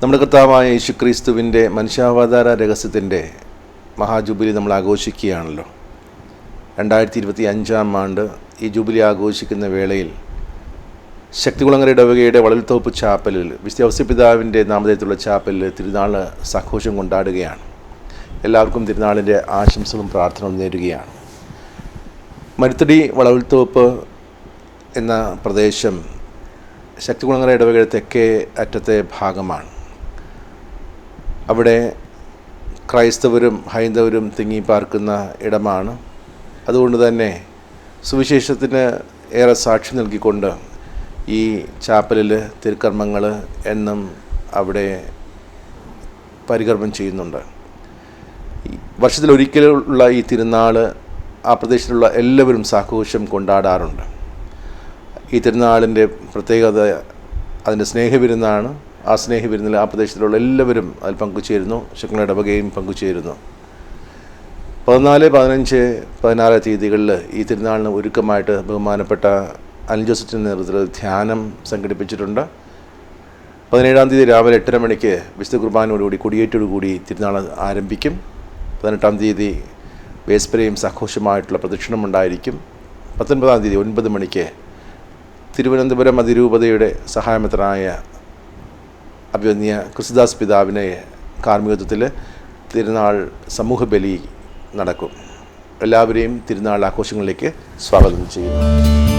നമ്മുടെ കർത്താവായ യേശുക്രിസ്തുവിൻ്റെ മനുഷ്യാവതാര രഹസ്യത്തിൻ്റെ മഹാജൂബിലി നമ്മൾ ആഘോഷിക്കുകയാണല്ലോ. 2025 ആണ്ട് ഈ ജൂബിലി ആഘോഷിക്കുന്ന വേളയിൽ ശക്തികുളങ്ങര ഇടവകയുടെ വളൽത്തോപ്പ് ചാപ്പലിൽ വിശുദ്ധ ഔസേപ്പിതാവിൻ്റെ നാമധേയത്തിലുള്ള ചാപ്പലിൽ തിരുനാൾ ആഘോഷം കൊണ്ടാടുകയാണ്. എല്ലാവർക്കും തിരുനാളിൻ്റെ ആശംസകളും പ്രാർത്ഥനകളും നേരുകയാണ്. മരുത്തടി വളൽത്തോപ്പ് എന്ന പ്രദേശം ശക്തികുളങ്ങര ഇടവകയുടെ തെക്കേ അറ്റത്തെ ഭാഗമാണ്. അവിടെ ക്രൈസ്തവരും ഹൈന്ദവരും തിങ്ങിപ്പാർക്കുന്ന ഇടമാണ്. അതുകൊണ്ട് തന്നെ സുവിശേഷത്തിന് ഏറെ സാക്ഷി നൽകിക്കൊണ്ട് ഈ ചാപ്പലിൽ തിരുക്കർമ്മങ്ങൾ എന്നും അവിടെ പരികർമ്മം ചെയ്യുന്നുണ്ട്. വർഷത്തിലൊരിക്കലുള്ള ഈ തിരുനാൾ ആ പ്രദേശത്തുള്ള എല്ലാവരും സാഘോഷം കൊണ്ടാടാറുണ്ട്. ഈ തിരുനാളിൻ്റെ പ്രത്യേകത അതിൻ്റെ സ്നേഹവിരുന്നാണ്. ആ സ്നേഹവിരുന്നിൽ ആ പ്രദേശത്തിലുള്ള എല്ലാവരും അതിൽ പങ്കുചേരുന്നു. ശക്തികുളങ്ങര ഇടവകയും പങ്കുചേരുന്നു. 14, 15, 16 തീയതികളിൽ ഈ തിരുനാളിന് ഒരുക്കമായിട്ട് ബഹുമാനപ്പെട്ട അനിൽ ജോസഫിൻ്റെ നേതൃത്വത്തിൽ ധ്യാനം സംഘടിപ്പിച്ചിട്ടുണ്ട്. 17-ാം തീയതി രാവിലെ 8:30 മണിക്ക് വിശുദ്ധ കുർബാനയോടുകൂടി കൊടിയേറ്റോടുകൂടി തിരുനാൾ ആരംഭിക്കും. 18-ാം തീയതി വേസ്പരയും സഘോഷമായിട്ടുള്ള പ്രദക്ഷിണമുണ്ടായിരിക്കും. 19-ാം തീയതി 9 മണിക്ക് തിരുവനന്തപുരം അതിരൂപതയുടെ സഹായമെത്രാനായ അഭിവന്യ ക്രിസ്തുദാസ് പിതാവിനെ കാർമ്മികത്വത്തിൽ തിരുനാൾ സമൂഹബലി നടക്കും. എല്ലാവരെയും തിരുനാൾ ആഘോഷങ്ങളിലേക്ക് സ്വാഗതം ചെയ്യുന്നു.